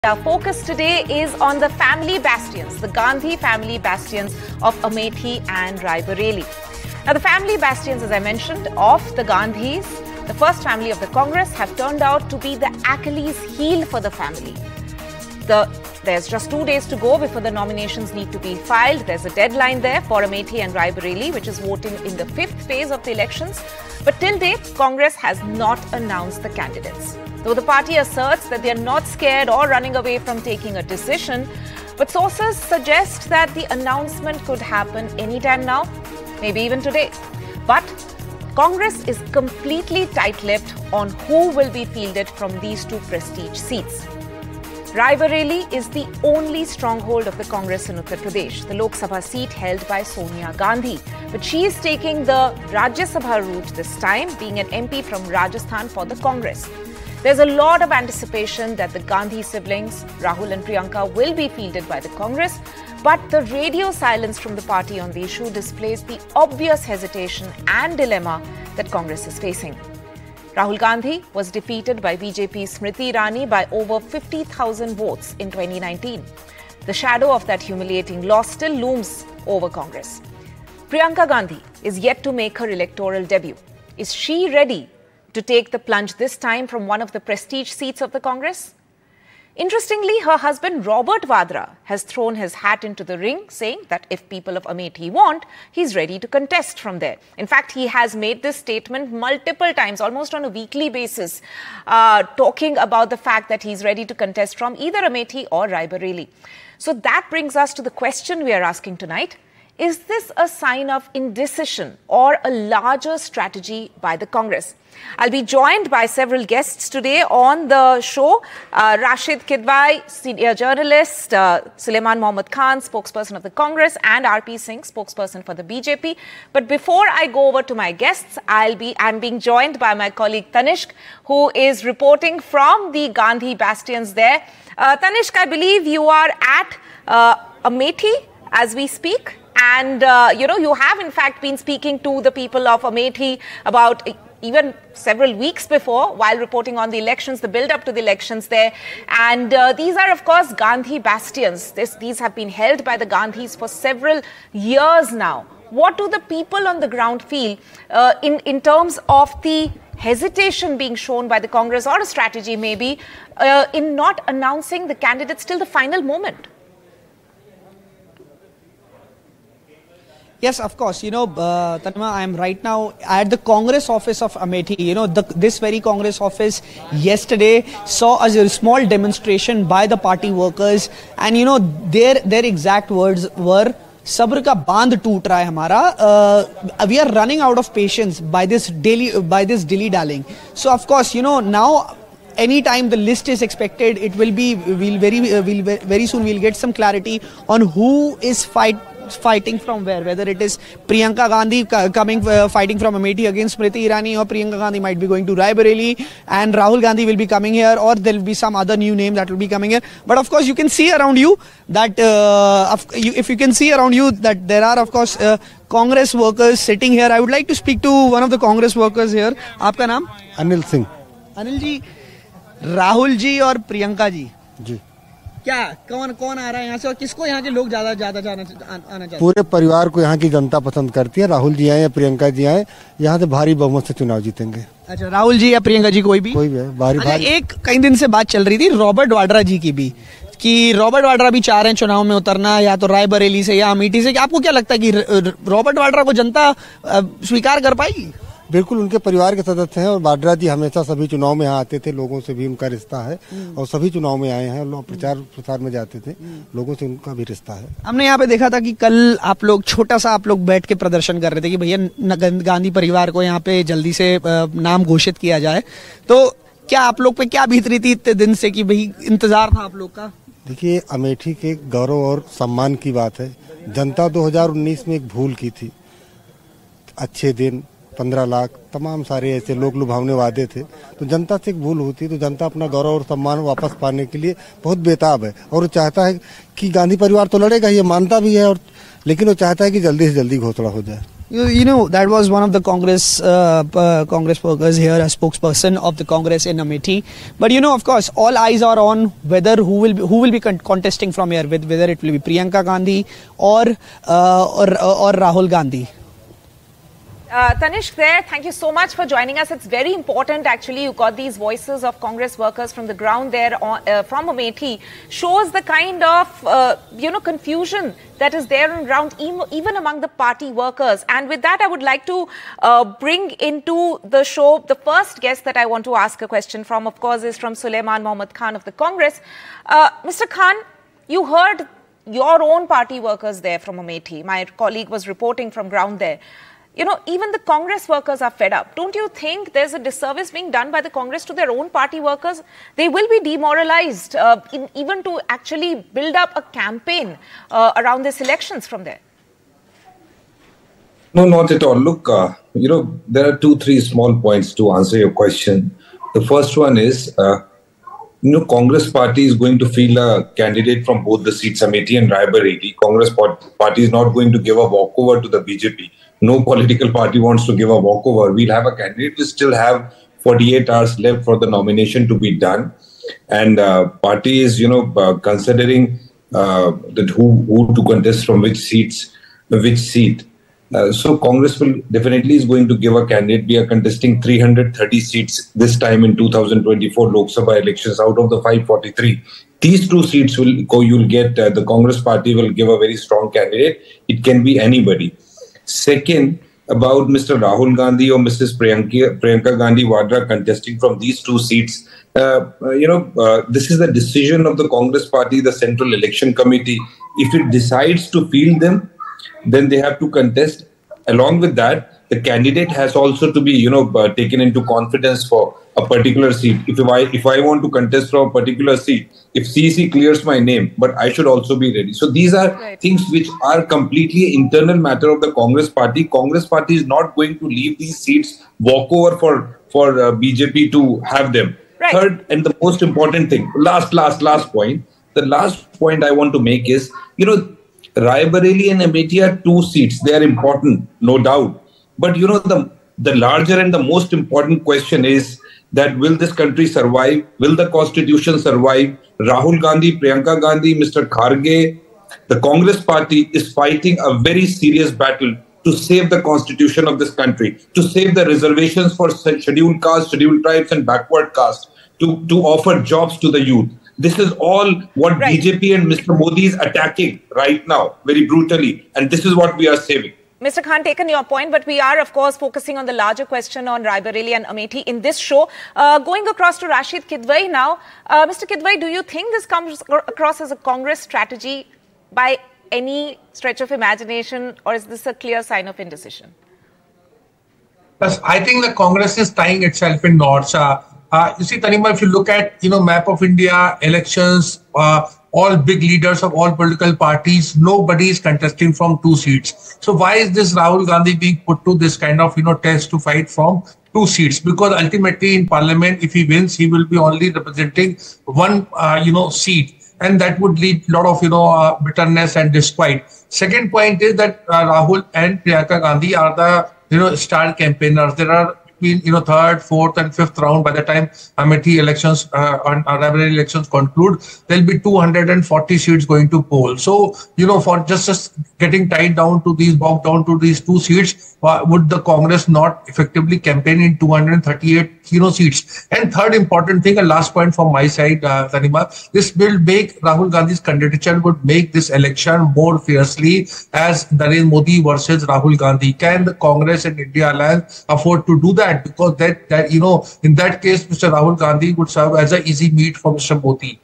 Our focus today is on the family bastions, the Gandhi family bastions of Amethi and Raebareli. Now, the family bastions, as I mentioned, of the Gandhis, the first family of the Congress, have turned out to be the Achilles heel for the family. There's just 2 days to go before the nominations need to be filed. There's a deadline there for Amethi and Raebareli, which is voting in the 5th phase of the elections. But till date, Congress has not announced the candidates. Though the party asserts that they are not scared or running away from taking a decision, but sources suggest that the announcement could happen anytime now, maybe even today. But Congress is completely tight-lipped on who will be fielded from these two prestige seats. Raebareli is the only stronghold of the Congress in Uttar Pradesh, the Lok Sabha seat held by Sonia Gandhi. But she is taking the Rajya Sabha route this time, being an MP from Rajasthan for the Congress. There's a lot of anticipation that the Gandhi siblings, Rahul and Priyanka, will be fielded by the Congress, but the radio silence from the party on the issue displays the obvious hesitation and dilemma that Congress is facing. Rahul Gandhi was defeated by BJP's Smriti Irani by over 50,000 votes in 2019. The shadow of that humiliating loss still looms over Congress. Priyanka Gandhi is yet to make her electoral debut. Is she ready to take the plunge this time from one of the prestige seats of the Congress? Interestingly, her husband Robert Vadra has thrown his hat into the ring, saying that if people of Amethi want, he's ready to contest from there. In fact, he has made this statement multiple times, almost on a weekly basis, talking about the fact that he's ready to contest from either Amethi or Raebareli. So that brings us to the question we are asking tonight. Is this a sign of indecision or a larger strategy by the Congress? I'll be joined by several guests today on the show. Rashid Kidwai, senior journalist, Suleiman Mohammad Khan, spokesperson of the Congress, and RP Singh, spokesperson for the BJP. But before I go over to my guests, I'm being joined by my colleague Tanishq, who is reporting from the Gandhi bastions there. Tanishq, I believe you are at Amethi as we speak. And, you have in fact been speaking to the people of Amethi about even several weeks before while reporting on the elections, the build-up to the elections there. And these are, of course, Gandhi bastions. These have been held by the Gandhis for several years now. What do the people on the ground feel in terms of the hesitation being shown by the Congress, or a strategy maybe, in not announcing the candidates till the final moment? Yes, of course. Tanma, I am right now at the Congress office of Amethi. This very Congress office yesterday saw a small demonstration by the party workers, and their exact words were, "Sabr ka bandh toot raha hai hamara." We are running out of patience by this dilly-dallying. So of course, now anytime the list is expected, it will be very soon we'll get some clarity on who is fighting from where, whether it is Priyanka Gandhi fighting from Amethi against Smriti Irani, or Priyanka Gandhi might be going to Raebareli and Rahul Gandhi will be coming here, or there will be some other new name that will be coming here. But of course, you can see around you that if you can see around you that there are, of course, Congress workers sitting here. I would like to speak to one of the Congress workers here. Aapka naam? Anil Singh. Anil ji, Rahul ji और प्रियंका जी क्या कौन आ रहा है यहाँ से, और किसको यहाँ के लोग ज्यादा आना चाहते हैं? पूरे परिवार को यहाँ की जनता पसंद करती है। राहुल जी आए या प्रियंका जी आए, यहाँ से भारी बहुमत से चुनाव जीतेंगे। अच्छा, राहुल जी या प्रियंका जी, कोई भी भारी। एक कई दिन से बात चल रही थी रॉबर्ट वाड्रा जी की भी, कि रॉबर्ट वाड्रा भी चाह रहे हैं चुनाव में उतरना, या तो रायबरेली से या अमेठी से। आपको क्या लगता है कि रॉबर्ट वाड्रा को जनता स्वीकार कर पाएगी? बिल्कुल, उनके परिवार के सदस्य हैं, और वाड्रा जी हमेशा सभी चुनाव में यहाँ आते थे, लोगों से भी उनका रिश्ता है, और सभी चुनाव में आए हैं, लोग प्रचार प्रसार में जाते थे, लोगों से उनका भी रिश्ता है। हमने यहाँ पे देखा था कि कल आप लोग बैठ के प्रदर्शन कर रहे थे कि भैया गांधी परिवार को यहाँ पे जल्दी से नाम घोषित किया जाए। तो क्या आप लोग पे क्या बीत रही थी इतने दिन से, कि भाई इंतजार था आप लोग का? देखिए, अमेठी के गौरव और सम्मान की बात है। जनता 2019 में एक भूल की थी। अच्छे दिन, 15 लाख, तमाम सारे ऐसे लोग लुभावने वादे थे। तो जनता से एक भूल होती, तो जनता अपना गौरव और सम्मान वापस पाने के लिए बहुत बेताब है, और वो चाहता है कि गांधी परिवार तो लड़ेगा, ये मानता भी है, लेकिन वो चाहता है कि जल्दी से जल्दी घोषणा हो जाए। That was one of the Congress workers here, a spokesperson of the Congress in Amethi. But of course, all eyes are on whether who will be contesting from here, whether it will be Priyanka Gandhi or Rahul Gandhi. Tanishq there, thank you so much for joining us. It's very important actually. You got these voices of Congress workers from the ground there from Amethi. Shows the kind of, confusion that is there on ground, even among the party workers. And with that, I would like to bring into the show the first guest that I want to ask a question from, of course, is from Sulaiman Mohammad Khan of the Congress. Mr. Khan, you heard your own party workers there from Amethi. My colleague was reporting from ground there. Even the Congress workers are fed up. Don't you think there's a disservice being done by the Congress to their own party workers? They will be demoralized even to actually build up a campaign around these elections from there. No, not at all. Look, there are 2-3 small points to answer your question. The first one is, Congress party is going to field a candidate from both the seats, Amethi and Raebareli. Congress party is not going to give a walkover to the BJP. No political party wants to give a walkover. We'll have a candidate. We still have 48 hours left for the nomination to be done. And party is, considering that who to contest from which seat. So Congress will definitely is going to give a candidate. We are contesting 330 seats this time in 2024 Lok Sabha elections out of the 543. These 2 seats you'll get, the Congress party will give a very strong candidate. It can be anybody. Second, about Mr. Rahul Gandhi or Mrs. Priyanka Gandhi Vadra contesting from these 2 seats, this is the decision of the Congress party, the Central Election Committee. If it decides to field them, then they have to contest. Along with that, the candidate has also to be, taken into confidence for a particular seat. If I want to contest for a particular seat, if CEC clears my name, but I should also be ready. So these are things which are completely internal matter of the Congress party. Congress party is not going to leave these seats walkover for BJP to have them. Right. Third, and the most important thing, last point. The last point I want to make is, Raebareli and Amethi are 2 seats. They are important, no doubt. But the larger and the most important question is that will this country survive? Will the constitution survive? Rahul Gandhi, Priyanka Gandhi, Mr. Kharge, the Congress party is fighting a very serious battle to save the constitution of this country, to save the reservations for scheduled castes, scheduled tribes and backward castes, to offer jobs to the youth. This is all what BJP and Mr. Modi is attacking right now, very brutally. And this is what we are saving. Mr. Khan, taken your point, but we are, of course, focusing on the larger question on Raebareli and Amethi in this show. Going across to Rashid Kidwai now. Mr. Kidwai, do you think this comes across as a Congress strategy by any stretch of imagination, or is this a clear sign of indecision? Yes, I think the Congress is tying itself in knots. You see, Tanima, if you look at, map of India, elections, all big leaders of all political parties, nobody is contesting from 2 seats. So why is this Rahul Gandhi being put to this kind of, test to fight from 2 seats? Because ultimately in parliament, if he wins, he will be only representing 1, seat. And that would lead a lot of, bitterness and disquiet. Second point is that Rahul and Priyanka Gandhi are the, star campaigners. There are between 3rd, 4th and 5th round. By the time Amethi elections and Raebareli elections conclude, there'll be 240 seats going to poll. So for just getting tied down to these, bogged down to these 2 seats, would the Congress not effectively campaign in 238 seats? And third important thing, and last point from my side, Tanima, this will make Rahul Gandhi's candidature would make this election more fiercely as Narendra Modi versus Rahul Gandhi. Can the Congress and India Alliance afford to do that? Because in that case, Mr. Rahul Gandhi would serve as an easy meat for Mr. Modi.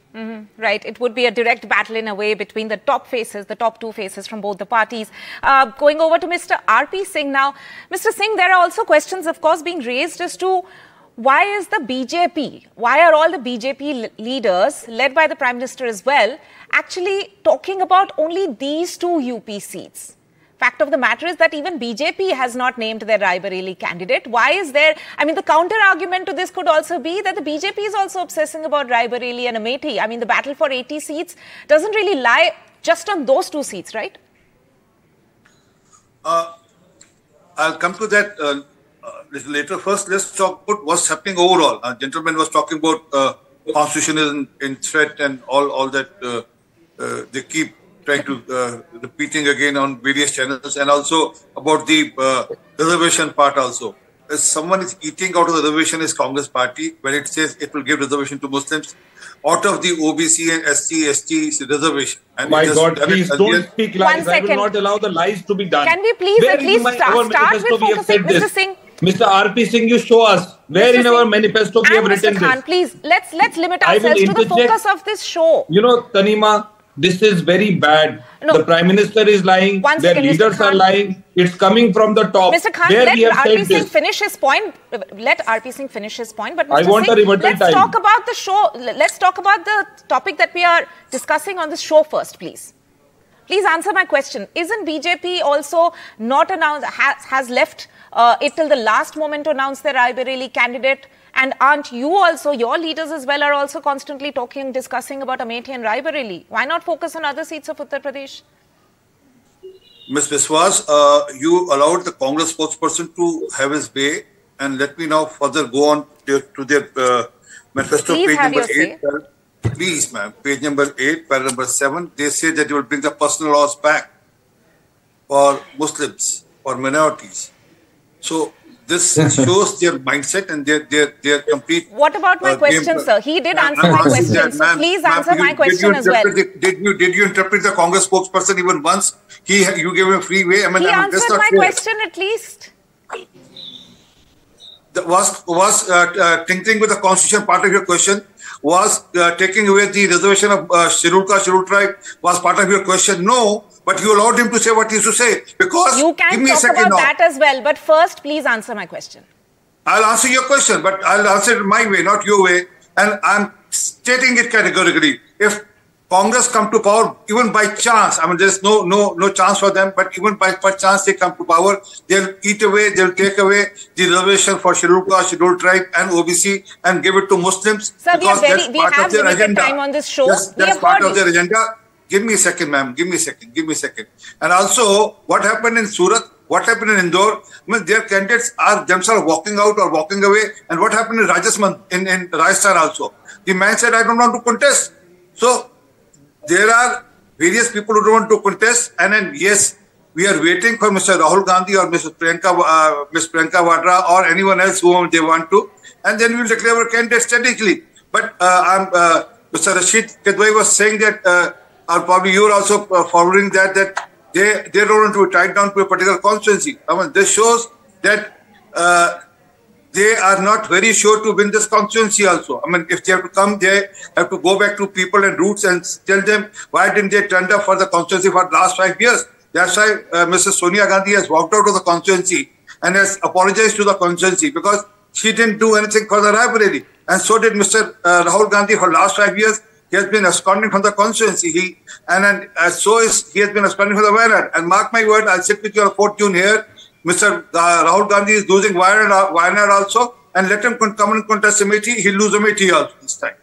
Right. It would be a direct battle in a way between the top faces, the top 2 faces from both the parties. Going over to Mr. R.P. Singh now. Mr. Singh, there are also questions, of course, being raised as to why is the BJP, why are all the BJP leaders, led by the Prime Minister as well, actually talking about only these 2 UP seats? Fact of the matter is that even BJP has not named their Raebareli candidate. Why is there? I mean, the counter argument to this could also be that the BJP is also obsessing about Raebareli and Amethi. I mean, the battle for 80 seats doesn't really lie just on those 2 seats, right? I'll come to that little later. First, let's talk about what's happening overall. Gentleman was talking about constitution is in threat and all that they keep trying to repeating again on various channels, and also about the reservation part also. If someone is eating out of the reservation is Congress party when it says it will give reservation to Muslims out of the OBC and ST reservation. And my God, please don't speak lies. I will not allow the lies to be done. Can we please at least start with focusing, Mr. Singh? Mr. R.P. Singh, you show us where in our manifesto we have written this. Mr. Khan, please, let's limit ourselves to the focus of this show. You know, Tanima, this is very bad. No. The Prime Minister is lying. Their leaders are lying. It's coming from the top. Mr. Khan, let R.P. Singh finish his point. Let R.P. Singh finish his point. But Mr. I want Singh, a rebuttal let's talk about the show. Let's talk about the topic that we are discussing on the show first, please. Please answer my question. Isn't BJP also not announced, has left it till the last moment to announce their Raebareli candidate? And aren't you also, your leaders as well, are also constantly talking, discussing about Amethi and Raebareli? Why not focus on other seats of Uttar Pradesh? Ms. Biswas, you allowed the Congress spokesperson to have his way, and let me now further go on to their manifesto, please page number 8. Please, ma'am, page number 8, paragraph number 7. They say that you will bring the personal laws back for Muslims, for minorities. So this shows their mindset and their complete. What about my question, sir? He did answer my question, so please answer my question as well. Did you interpret the Congress spokesperson even once? You gave him free way. I mean, he answered my question at least. Was tinkering with the constitution part of your question? Was taking away the reservation of scheduled caste, scheduled tribe was part of your question? No, but you allowed him to say what he used to say because you can talk about that as well. But first, please answer my question. I'll answer your question, but I'll answer it my way, not your way. And I'm stating it categorically. If Congress come to power, even by chance, I mean, there's no chance for them, but even by chance they come to power, they'll eat away, they'll take away the reservation for scheduled caste, scheduled tribe and OBC and give it to Muslims. Sir, we have limited time on this show. That's part of their agenda. Give me a second, ma'am. Give me a second. And also, what happened in Surat? What happened in Indore? I mean, their candidates are themselves walking out or walking away. And what happened in Rajasthan, in Rajasthan also? The man said, I don't want to contest. So, there are various people who don't want to contest, and then yes, we are waiting for Mr. Rahul Gandhi or Ms. Priyanka Vadra or anyone else whom they want to, and then we will declare our candidates strategically. But Mr. Rashid Kadwai was saying that, or probably you are also forwarding that they don't want to be tied down to a particular constituency. I mean, this shows that they are not very sure to win this constituency also. I mean, if they have to come, they have to go back to people and roots and tell them, why didn't they turn up for the constituency for the last 5 years? That's why Mrs. Sonia Gandhi has walked out of the constituency and has apologized to the constituency because she didn't do anything for the Raebareli. And so did Mr. Rahul Gandhi for the last 5 years. He has been absconding from the constituency. He has been absconding from the Wayanad. And mark my word, I'll sit with your fortune here. Mr. Rahul Gandhi is losing Wayanad also, and let him come and contest Amethi. He'll lose Amethi also this time.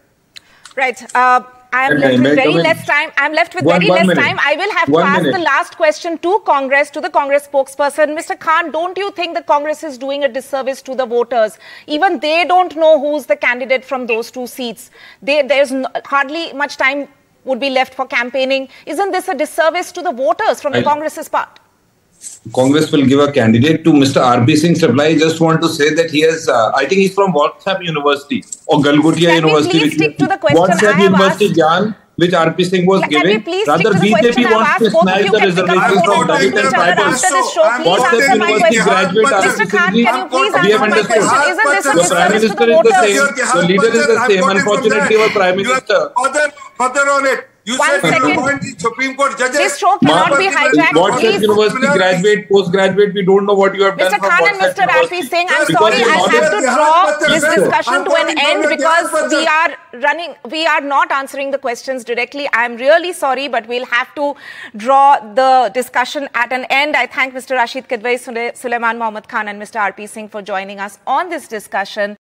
Right. I'm left with very less time. I will have to ask the last question to Congress, to the Congress spokesperson. Mr. Khan, don't you think the Congress is doing a disservice to the voters? Even they don't know who's the candidate from those 2 seats. There's hardly much time would be left for campaigning. Isn't this a disservice to the voters from the Congress's part? Congress will give a candidate to Mr. R.B. Singh's reply. I just want to say that he has, I think he's from WhatsApp University or Galgotia University. Please stick to the question WhatsApp University Jan, which R.P. Singh was giving. Rather, BJP wants to snatch the reservations from Dalit and tribals. WhatsApp University graduate R.P. Singh, we have understood. The Prime Minister is the same. The leader is the same. Unfortunately, our Prime Minister. Further on it. You One said second. you want the Supreme Court judges. This show cannot be hijacked. WhatsApp University graduate, postgraduate, we don't know what you have done. Mr. Khan and Mr. R.P. Singh, I'm sorry, I have to draw this discussion to an end because we are not answering the questions directly. I'm really sorry, but we'll have to draw the discussion at an end. I thank Mr. Rashid Kadwai, Sulaiman Mohammad Khan and Mr. R.P. Singh for joining us on this discussion.